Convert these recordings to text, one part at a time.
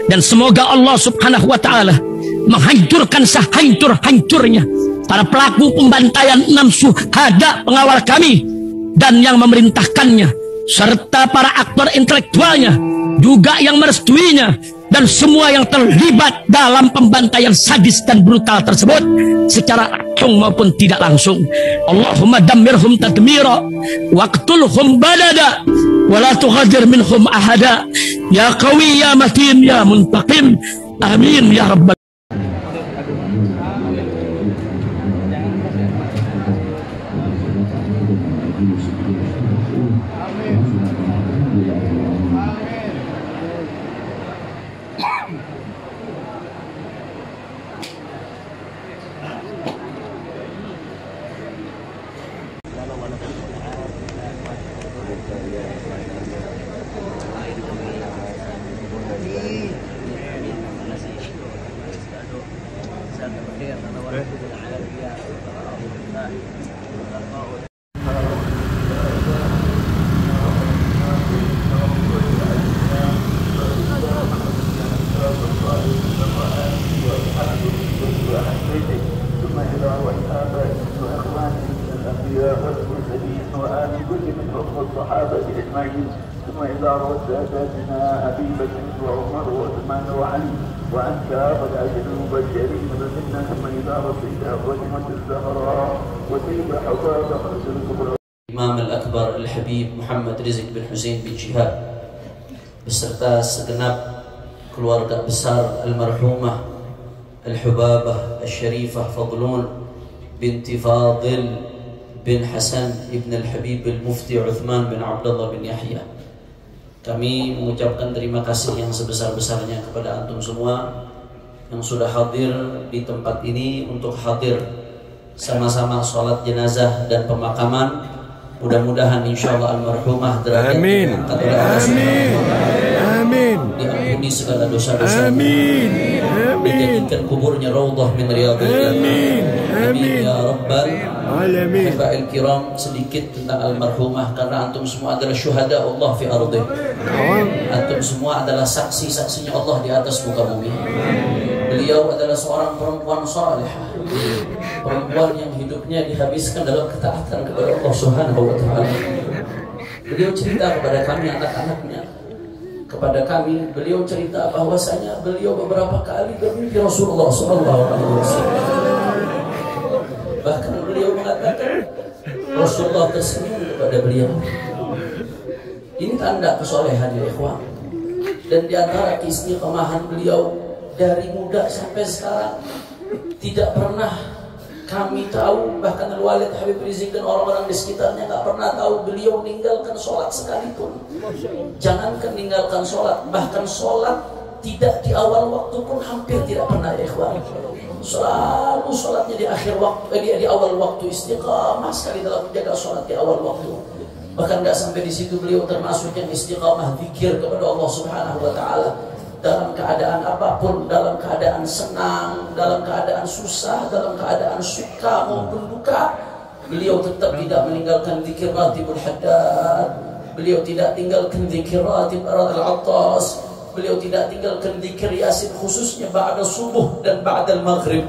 Dan semoga Allah subhanahu wa ta'ala menghancurkan sehancur-hancurnya para pelaku pembantaian 6 syuhada pengawal kami dan yang memerintahkannya, serta para aktor intelektualnya juga yang merestuinya, dan semua yang terlibat dalam pembantaian sadis dan brutal tersebut secara langsung maupun tidak langsung. Allahumma dammirhum tadmira waqtulhum badada wala tughadir minhum ahada ya qawi ya matin ya muntaqim, amin ya rabbal. ثم إذا رد ساداتنا أبي بكر وعمر وعثمان وعلي وعن كافة العشر المبشرين بالجنة ثم إذا رضيت فاطمة الزهراء وسيد حفاظ خمس الكبرى. Imam Al-Akbar Al-Habib Muhammad Rizik bin Husain bin Jihad beserta segenap keluarga besar almarhumah Al-Hubabah Al-Syarifah Fadlun binti Fadil bin Hasan ibn Al-Habib Al-Mufti Uthman bin Abdullah bin Yahya. Kami mengucapkan terima kasih yang sebesar-besarnya kepada antum semua yang sudah hadir di tempat ini untuk hadir sama-sama sholat jenazah dan pemakaman. Mudah-mudahan insyaallah almarhumah derajatnya diangkat oleh Allah Subhanahu wa taala. Amin. Diampuni segala dosa-dosa. Amin. Dijadikan kuburnya raudhah min riyadhil jannah. Amin ya rabbal alamin. Habail kiram, sedikit tentang almarhumah karena antum semua adalah syuhada Allah fi ardi. Antum semua adalah saksi-saksinya Allah di atas muka bumi. Beliau adalah seorang perempuan salihah, perempuan yang hidupnya dihabiskan dalam ketaatan kepada Allah Subhanahu wa taala. Beliau cerita kepada kami anak-anaknya, kepada kami beliau cerita bahwasanya beliau beberapa kali bermimpi Rasulullah sallallahu alaihi wasallam. Bahkan beliau mengatakan Rasulullah tersenyum kepada beliau. Ini tanda kesolehan ya ikhwan. Dan di antara keistiqomahan beliau dari muda sampai sekarang tidak pernah kami tahu, bahkan Al-Walid Habib Rizik dan orang-orang di sekitarnya nggak pernah tahu beliau meninggalkan sholat sekalipun. Jangankan meninggalkan sholat, bahkan sholat tidak di awal waktu pun hampir tidak pernah ya ikhwan. Selalu sholatnya di akhir waktu, di awal waktu, istiqamah sekali dalam menjaga sholat di awal waktu. Bahkan nggak sampai di situ, beliau termasuk yang istiqamah zikir kepada Allah Subhanahu wa taala dalam keadaan apapun, dalam keadaan senang, dalam keadaan susah, dalam keadaan suka maupun duka. Beliau tetap tidak meninggalkan zikir ratibul haddad. Beliau tidak tinggalkan zikir ratib al-attas. Beliau tidak tinggalkan zikir yasin khususnya ba'da subuh dan ba'da maghrib.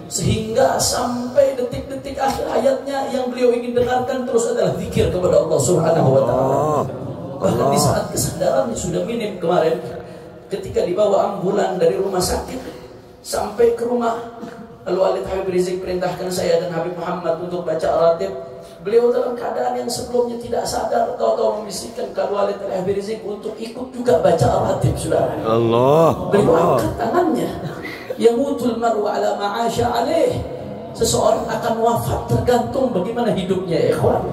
Sehingga sampai detik-detik akhir hayatnya yang beliau ingin dengarkan terus adalah zikir kepada Allah Subhanahu wa taala. Bahkan di saat kesadarannya sudah minim kemarin, ketika dibawa ambulan dari rumah sakit sampai ke rumah, Al-Walid Habib Rizik perintahkan saya dan Habib Muhammad untuk baca ratib. Beliau dalam keadaan yang sebelumnya tidak sadar, tahu-tahu membisikkan ke Al-Walid Habib Rizik untuk ikut juga baca ratib, saudara. Beliau angkat tangannya. Yamutul mar'u ala ma'asha alaih. Seseorang akan wafat tergantung bagaimana hidupnya ya ikhwan.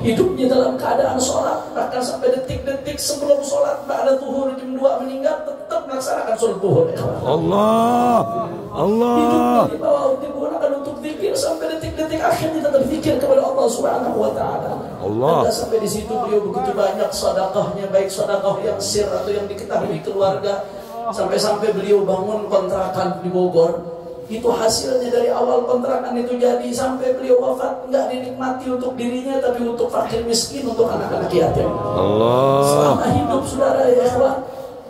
Hidupnya dalam keadaan sholat, bahkan sampai detik-detik sebelum sholat ba'da zuhur jam 2 meninggal tetap melaksanakan sholat zuhur. Allah hidupnya dibawa digunakan untuk zikir sampai detik-detik akhirnya tetap zikir kepada Allah Subhanahu wa taala. Dan sampai di situ beliau begitu banyak sedekahnya, baik sedekah yang sir atau yang diketahui keluarga. Sampai-sampai beliau bangun kontrakan di Bogor. Itu hasilnya dari awal kontrakan itu jadi sampai beliau wafat nggak dinikmati untuk dirinya, tapi untuk fakir miskin, untuk anak-anak yatim. Selama hidup saudara ya ikhwan,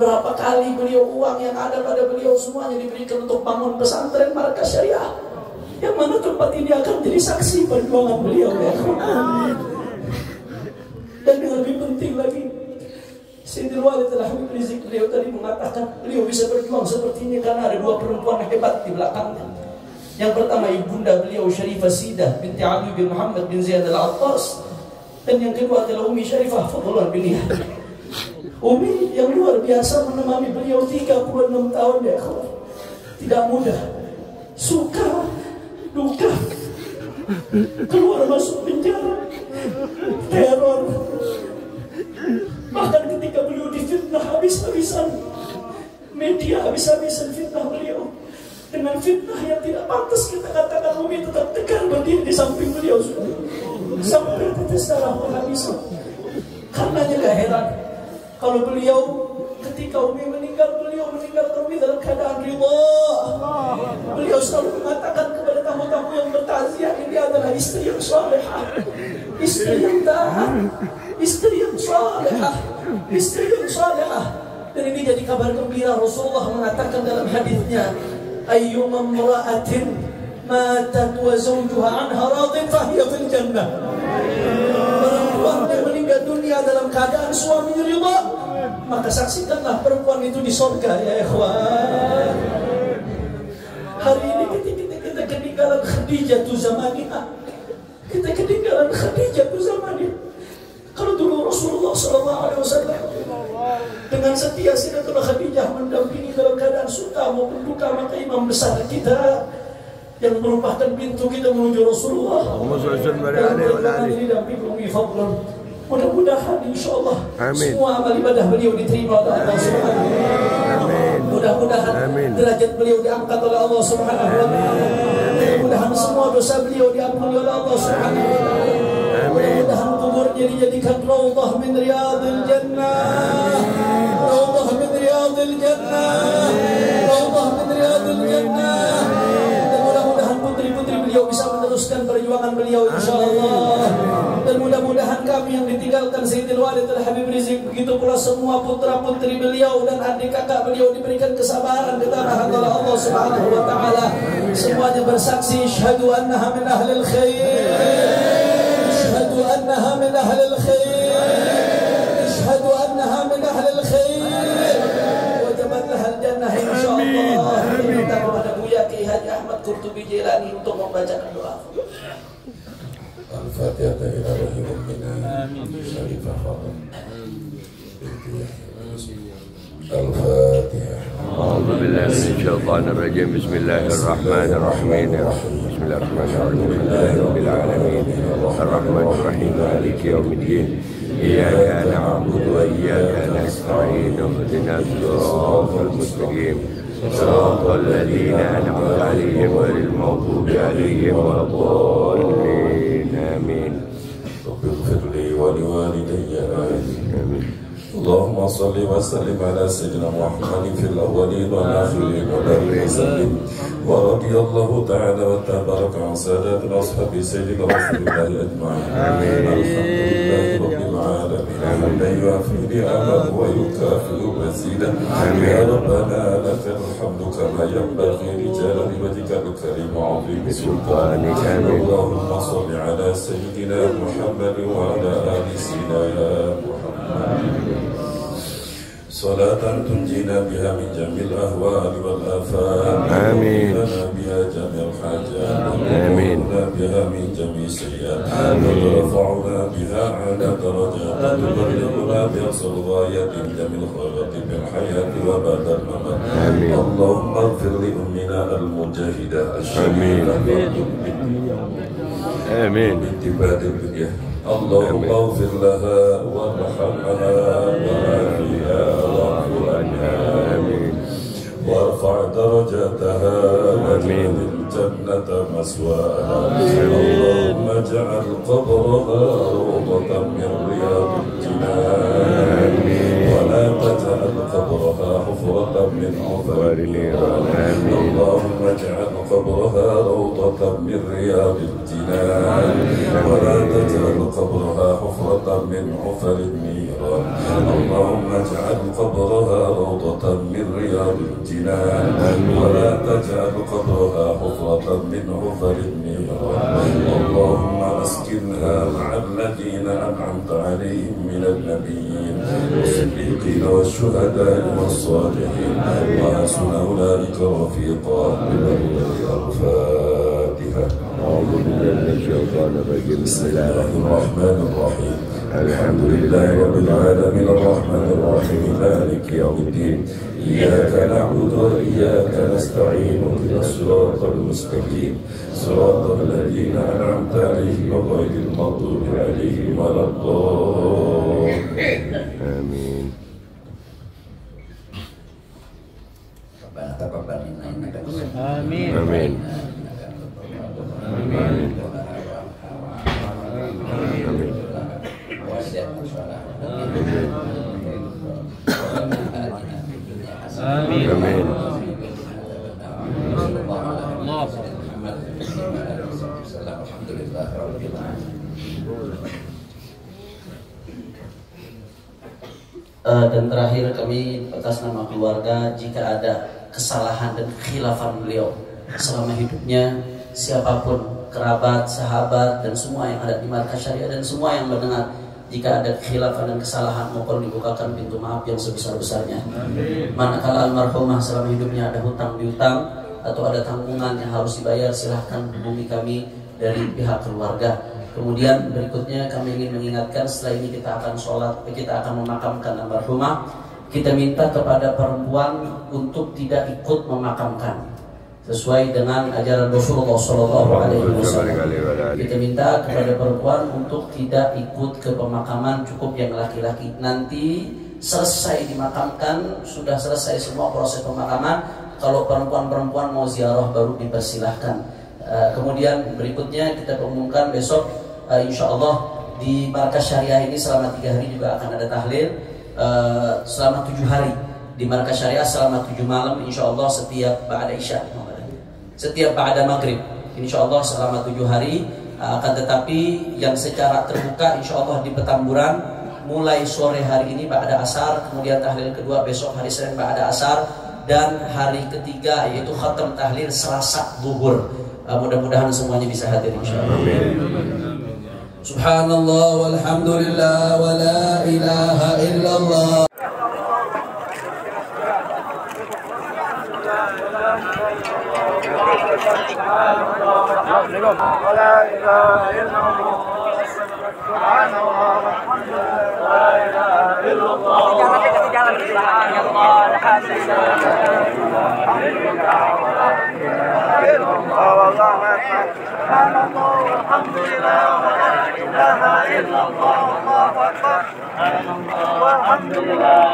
Berapa kali beliau uang yang ada pada beliau semuanya diberikan untuk bangun pesantren markas syariah, yang mana tempat ini akan jadi saksi perjuangan beliau ya. Dan yang lebih penting lagi, Sayyidil Walid Al-Habib Rizik beliau tadi mengatakan beliau bisa berjuang seperti ini karena ada dua perempuan hebat di belakangnya. Yang pertama ibunda beliau Syarifah Sidah binti Ali bin Muhammad bin Ziyad Al-Attas, dan yang kedua adalah Umi Syarifah Fadlullah bin Yahya. Umi yang luar biasa menemani beliau 36 tahun ya kawan. Tidak mudah, suka, duka, keluar masuk penjara, teror. Bahkan ketika beliau difitnah habis-habisan, media habis-habisan fitnah beliau. Dengan fitnah yang tidak pantas kita katakan, Umi tetap tegar berdiri di samping beliau sampai tetes darah penghabisan. Karenanya gak heran kalau beliau ketika Umi meninggal, beliau meninggalkan Umi dalam keadaan ridha. Beliau selalu mengatakan kepada tamu-tamu yang bertaziah, ini adalah istri yang salehah, istri yang taat, istri yang salehah, istri yang salehah. Dan ini jadi kabar gembira. Rasulullah mengatakan dalam hadisnya, ayyuma imra'atin matat wa zawjuha anha radin fahiya fil jannah. Perempuan yang meninggal dunia dalam keadaan suaminya ridha, maka saksikanlah perempuan itu di surga ya ikhwan. Hari ini kita ketinggalan Khadijah tu zamaniha. Kita ketinggalan Khadijah tu zamaniha. Kalau dulu Rasulullah SAW dengan setia Sayyidatuna Khadijah mendampingi dalam keadaan suka maupun duka, maka imam besar kita yang merupakan pintu kita menuju Rasulullah dalam ini dampingi fadlan. Mudah-mudahan insyaallah semua amal ibadah beliau diterima oleh Allah Subhanahu wa taala. Mudah-mudahan derajat beliau diangkat oleh Allah Subhanahu wa taala. Mudah-mudahan semua dosa beliau diampuni oleh Allah Subhanahu wa taala. Mudah-mudahan kuburnya dijadikan raudhah min riyadil jannah. Raudhah min riyadil jannah. Raudhah min riyadil jannah. Dan mudah-mudahan putri-putri beliau bisa meneruskan perjuangan beliau insyaallah. Dan mudah-mudahan kami yang ditinggalkan Sayyidil Walid Al-Habib Rizik, begitu pula semua putra-putri beliau dan adik kakak beliau diberikan kesabaran di tanah Allah Subhanahu wa taala. Semuanya bersaksi syahadu annaha min ahlil khair. Syahadu annaha min ahlil khair. Syahadu annaha min ahlil khair. Wajabat lahal jannah insyaallah. Kita kepada Buya Kiai Haji Ahmad Qurtubi Jailani untuk membacakan doa. Al-Fatihah ila rohil mu'minin Syarifah Fadl. Al-Fatihah. A'udzu billahi minasyaitonir rajim. Bismillahirrahmanirrahim. Bismillahirrahmanirrahim. Rabbil alamin. Arrahmanir rahim. Maliki yaumiddin. Iyyaka na'budu wa iyyaka nasta'in. Ihdinas siratal mustaqim. Siratal ladzina an'amta 'alaihim ghairil maghdubi 'alaihim waladdallin. آمين. رب اغفر لي ولوالدي آمين. اللهم صل وسلم على سيدنا محمد في الأولين والآخرين وسلم. ورضي الله تعالى وتبارك عن ساداتنا أصحاب سيدنا رسول الله أجمعين. آمين. الحمد لله رب العالمين. حمدا يوافي نعمه ويكافئ مزيدا. يا ربنا لك الحمد كما ينبغي لجلال وجهك الكريم وعظيم سلطانك. اللهم صل على سيدنا محمد وعلى آل سيدنا محمد صلاة تنجينا بها من جميع الأهوال والآفات. آمين. لنا بها جميع الحاجات. آمين. بها من جميع السيئات. وترفعنا بها على درجات. وتبلغنا بأقصى الغايات من جميع الخيرات في الحياة وبعد الممات. آمين. اللهم اغفر لأمنا المجاهدة الشهيدة آمين. باتباع الدنيا. اللهم اغفر لها وارحمها وعافها واعف عنها. آمين. وارفع درجاتها وجعل الجنة مسواها. اللهم اجعل قبرها روضة من رياض الجنان. ولا تجعل قبرها حفرة من من غفر النيران اللهم اجعل قبرها روضة من رياض الجنان ولا تجعل قبرها حفرة من حفر النيران اللهم اجعل قبرها روضة من رياض الجنان ولا تجعل قبرها حفرة من حفر النيران اللهم اسكنها مع الذين أنعمت عليهم من النبيين والصديقين والشهداء والصالحين وحسن أولئك رفيقا الفاتحة. أعوذ بالله من الشيطان الرجيم. بسم الله الرحمن الرحيم الحمد لله رب العالمين الرحمن الرحيم مالك يوم الدين إياك نعبد وإياك نستعين اهدنا الصراط المستقيم صراط الذين أنعمت عليهم غير المغضوب عليهم ولا الضالين آمين. Amin. Amin. Amin. Dan terakhir kami atas nama keluarga, jika ada kesalahan dan kekhilafan beliau selama hidupnya, siapapun kerabat, sahabat dan semua yang ada di Markas Syariah dan semua yang mendengar, jika ada kekhilafan dan kesalahan mohon dibukakan pintu maaf yang sebesar-besarnya. Manakala almarhumah selama hidupnya ada hutang piutang atau ada tanggungan yang harus dibayar, silahkan hubungi kami dari pihak keluarga. Kemudian berikutnya kami ingin mengingatkan, setelah ini kita akan sholat, kita akan memakamkan almarhumah. Kita minta kepada perempuan untuk tidak ikut memakamkan, sesuai dengan ajaran Rasulullah SAW. Kita minta kepada perempuan untuk tidak ikut ke pemakaman, cukup yang laki-laki. Nanti selesai dimakamkan, sudah selesai semua proses pemakaman, kalau perempuan-perempuan mau ziarah baru dipersilahkan. Kemudian berikutnya kita umumkan besok insya Allah di Markas Syariah ini selama 3 hari juga akan ada tahlil, selama 7 hari di Markas Syariah, selama 7 malam insya Allah, setiap ba'da isya, setiap ba'da maghrib insya Allah selama 7 hari. Akan tetapi yang secara terbuka insya Allah di Petamburan mulai sore hari ini ba'da asar, kemudian tahlil kedua besok hari Senin ba'da asar, dan hari ketiga yaitu khatam tahlil Selasa zuhur. Mudah-mudahan semuanya bisa hadir insyaallah. Subhanallah walhamdulillah wa la ilaha illallah. Alhamdulillah,